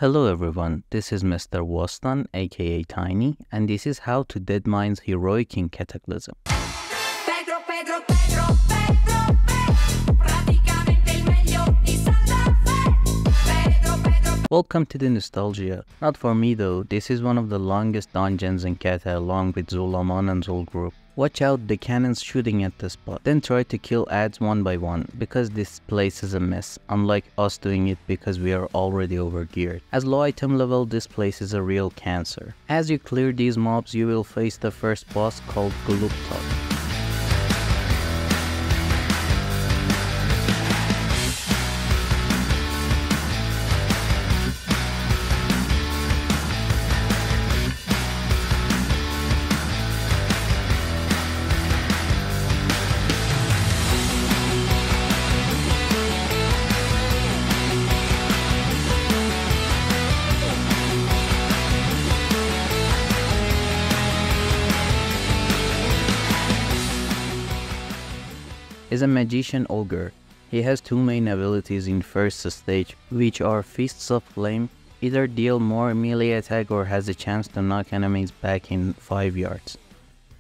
Hello everyone, this is Mr. Waston aka Tiny, and this is how to Deadmines heroic in Cataclysm. Welcome to the nostalgia. Not for me though, this is one of the longest dungeons in Cata along with Zulamon and Zulgroup. Watch out, the cannons shooting at the spot. Then try to kill ads one by one, because this place is a mess, unlike us doing it because we are already overgeared. As low item level, this place is a real cancer. As you clear these mobs, you will face the first boss called Gluptok. Is a magician ogre. He has two main abilities in first stage, which are Fists of Flame, either deal more melee attack or has a chance to knock enemies back in 5 yards.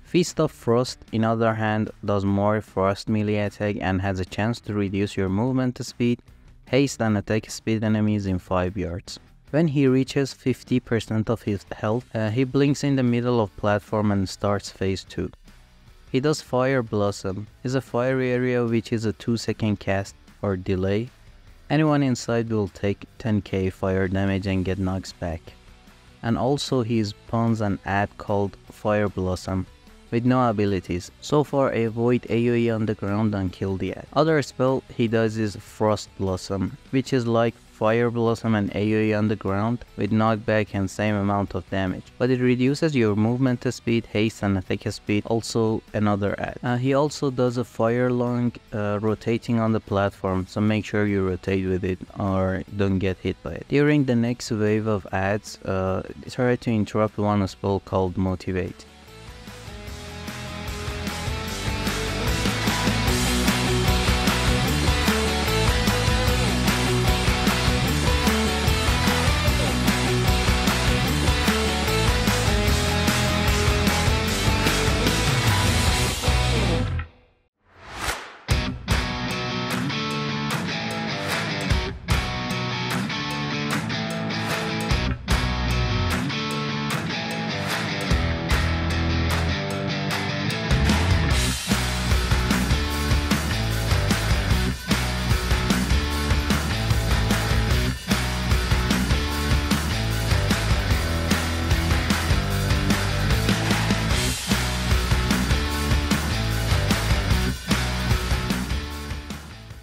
Fist of Frost, in other hand, does more frost melee attack and has a chance to reduce your movement speed, haste and attack speed enemies in 5 yards. When he reaches 50% of his health, he blinks in the middle of platform and starts phase 2. He does Fire Blossom, is a fire area which is a 2-second cast or delay. Anyone inside will take 10k fire damage and get knocks back. And also he spawns an ad called Fire Blossom with no abilities. So far avoid AoE on the ground and kill the ad. Other spell he does is Frost Blossom, which is like Fire Blossom and AoE on the ground with knockback and same amount of damage, but it reduces your movement speed, haste and attack speed, also another ad. He also does a Fire Lung rotating on the platform, so make sure you rotate with it or don't get hit by it. During the next wave of ads, try to interrupt one spell called Motivate.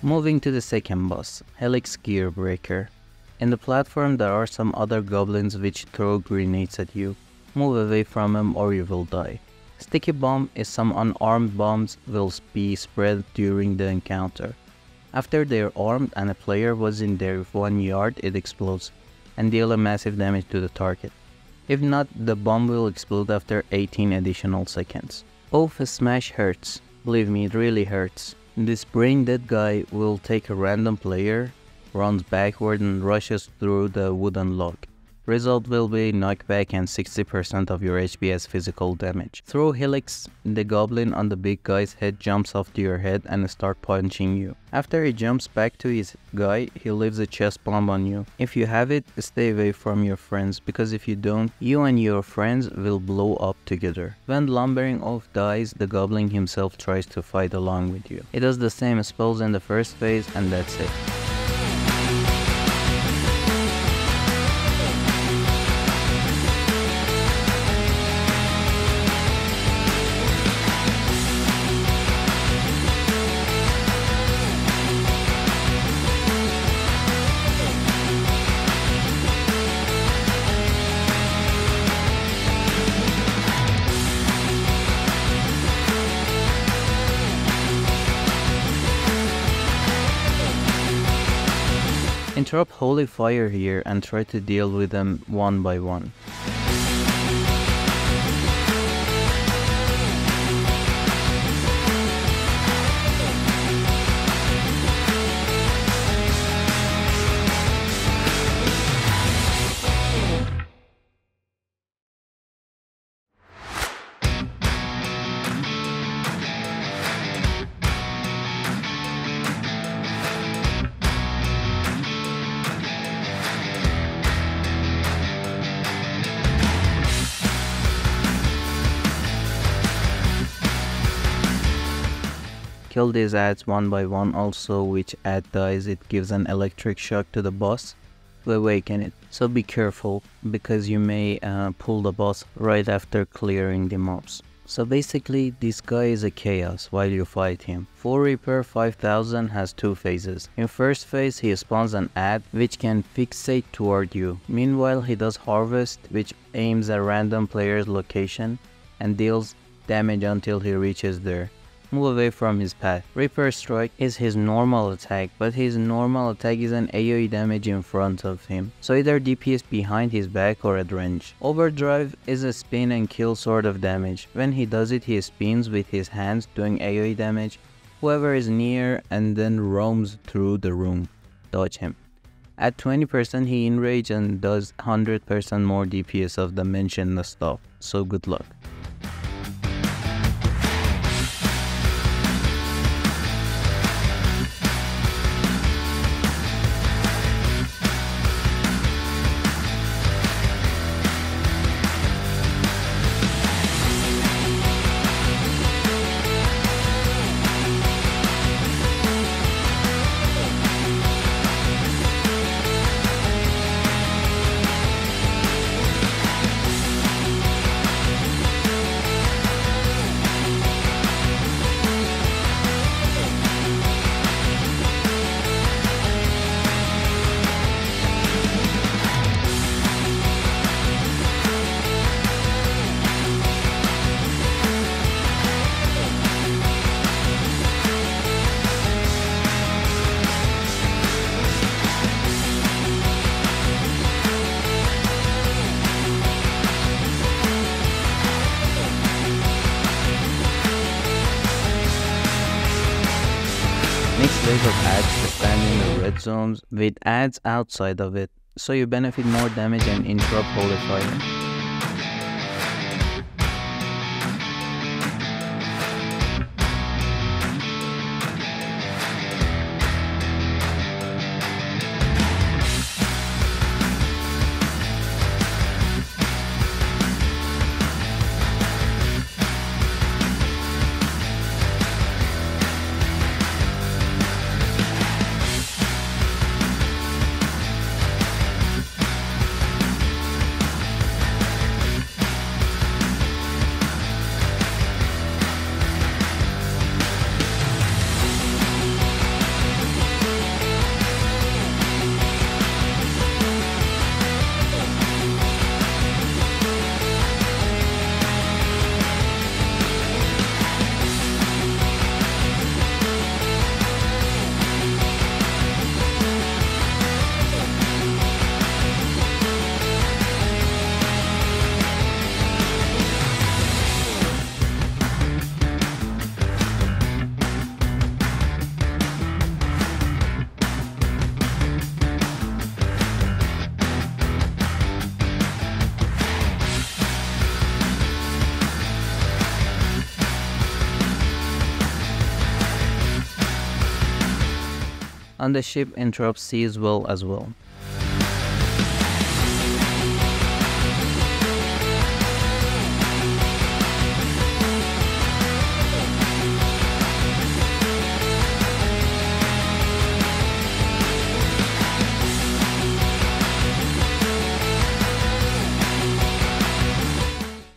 Moving to the second boss, Helix Gearbreaker. In the platform there are some other goblins which throw grenades at you. Move away from them or you will die. Sticky Bomb is some unarmed bombs will be spread during the encounter. After they are armed and a player was in their 1 yard, it explodes and deal a massive damage to the target. If not, the bomb will explode after 18 additional seconds. Oath Smash hurts. Believe me, it really hurts. This brain dead guy will take a random player, runs backward and rushes through the wooden log. Result will be knockback and 60% of your HP as physical damage. Throw Helix, the goblin on the big guy's head jumps off to your head and start punching you. After he jumps back to his guy, he leaves a chest bomb on you. If you have it, stay away from your friends, because if you don't, you and your friends will blow up together. When Lumbering Oath dies, the goblin himself tries to fight along with you. He does the same spells in the first phase and that's it. Interrupt Holy Fire here and try to deal with them one by one. Kill these ads one by one. Also, which ad dies, it gives an electric shock to the boss to awaken it. So be careful, because you may pull the boss right after clearing the mobs. So basically, this guy is a chaos while you fight him. Full Reaper 5000 has two phases. In first phase, he spawns an ad which can fixate toward you. Meanwhile, he does Harvest, which aims at random player's location and deals damage until he reaches there. Move away from his path. Reaper Strike is his normal attack, but his normal attack is an AoE damage in front of him, so either DPS behind his back or at range. Overdrive is a spin and kill sort of damage. When he does it, he spins with his hands doing AoE damage. Whoever is near and then roams through the room. Dodge him. At 20% he enrage and does 100% more DPS of the mentioned stuff, so good luck. Next wave of ads expanding the red zones with ads outside of it, so you benefit more damage and interrupt holy fire. On the ship, interrupt sees well as well.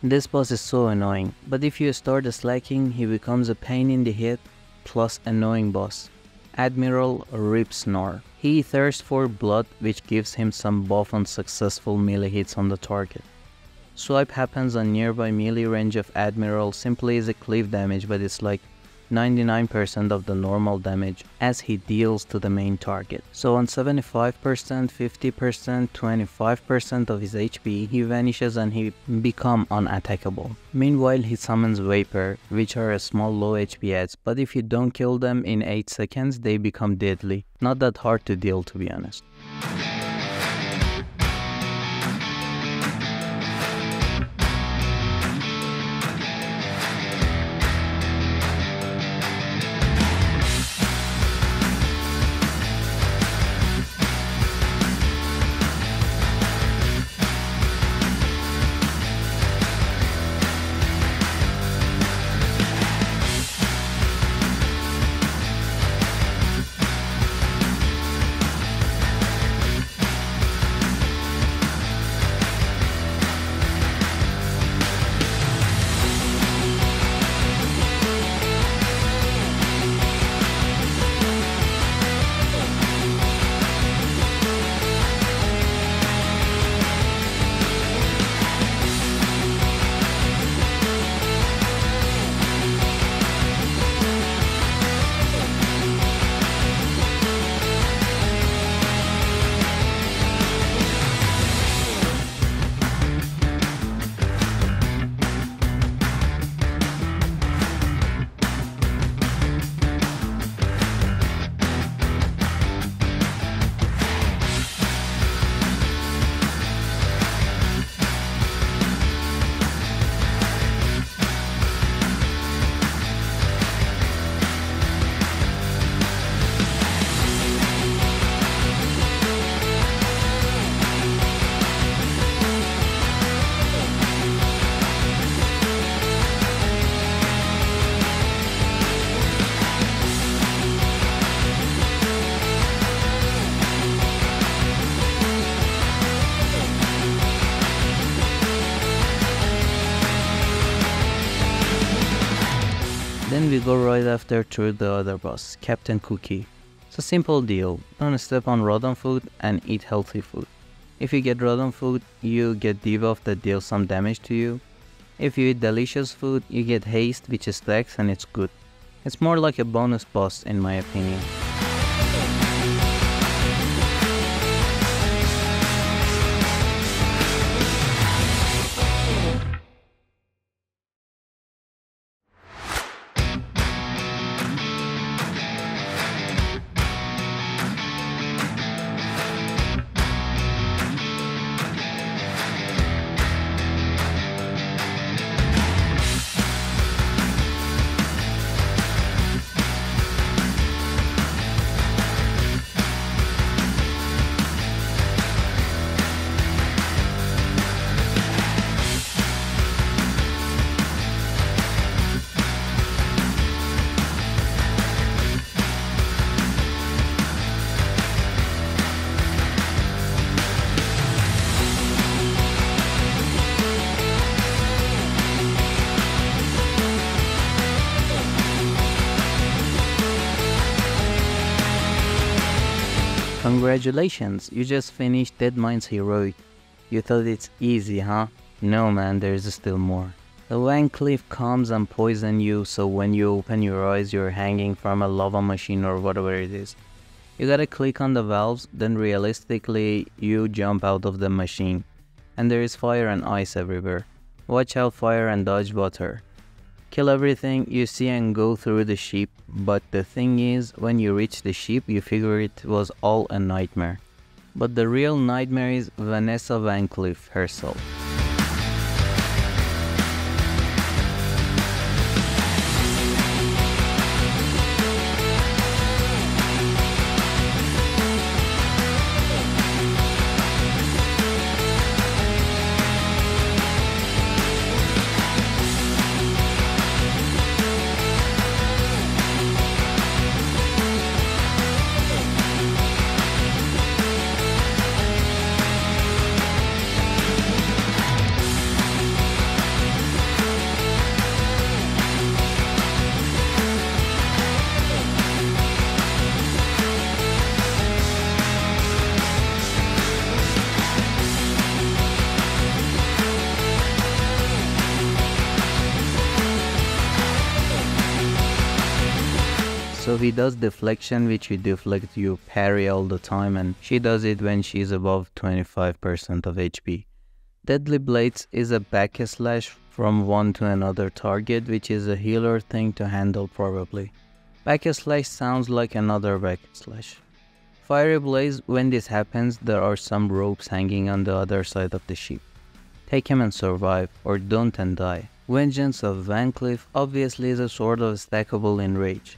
This boss is so annoying, but if you start slacking, he becomes a pain in the head plus annoying boss. Admiral Rip Snore. He thirsts for blood, which gives him some buff on successful melee hits on the target. Swipe happens on nearby melee range of Admiral, simply is a cleave damage, but it's like 99% of the normal damage as he deals to the main target. So on 75%, 50%, 25% of his HP, he vanishes and he becomes unattackable. Meanwhile, he summons Vapor, which are a small low HP ads, but if you don't kill them in 8 seconds, they become deadly. Not that hard to deal, to be honest. Then we go right after through the other boss, Captain Cookie. It's a simple deal, don't step on rotten food and eat healthy food. If you get rotten food, you get debuff that deals some damage to you. If you eat delicious food, you get haste which stacks and it's good. It's more like a bonus boss in my opinion. Congratulations, you just finished Deadmines Heroic. You thought it's easy, huh? No man, there's still more. The Van Cleef comes and poisons you, so when you open your eyes you're hanging from a lava machine or whatever it is. You gotta click on the valves, then realistically you jump out of the machine. And there is fire and ice everywhere. Watch out fire and dodge water. Kill everything you see and go through the ship, but the thing is, when you reach the ship you figure it was all a nightmare. But the real nightmare is Vanessa Van Cleef herself. So he does deflection, which you deflect, you parry all the time, and she does it when she's above 25% of HP. Deadly Blades is a backslash from one to another target, which is a healer thing to handle probably. Backslash sounds like another backslash. Fiery Blaze, when this happens, there are some ropes hanging on the other side of the ship. Take him and survive, or don't and die. Vengeance of Van Cleef obviously is a sort of stackable in Rage,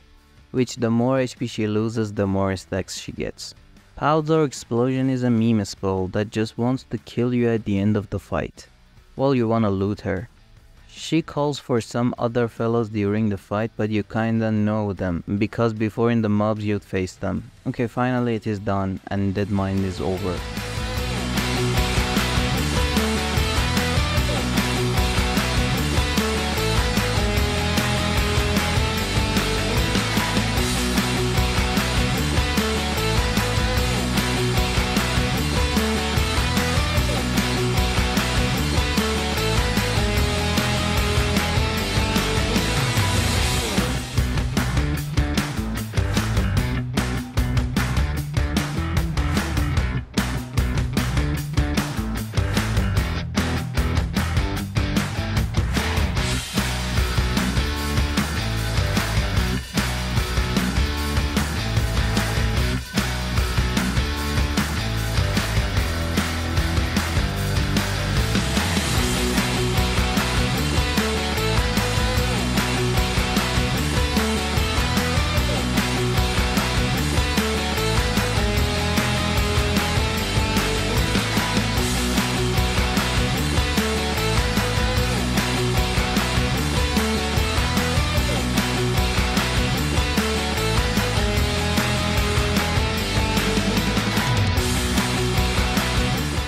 which the more HP she loses, the more stacks she gets. Powder Explosion is a meme spell that just wants to kill you at the end of the fight, while you wanna loot her. She calls for some other fellows during the fight, but you kinda know them, because before in the mobs you'd face them. Okay, finally it is done, and Deadmine is over.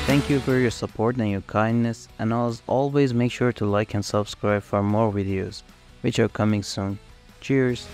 Thank you for your support and your kindness, and as always make sure to like and subscribe for more videos, which are coming soon. Cheers!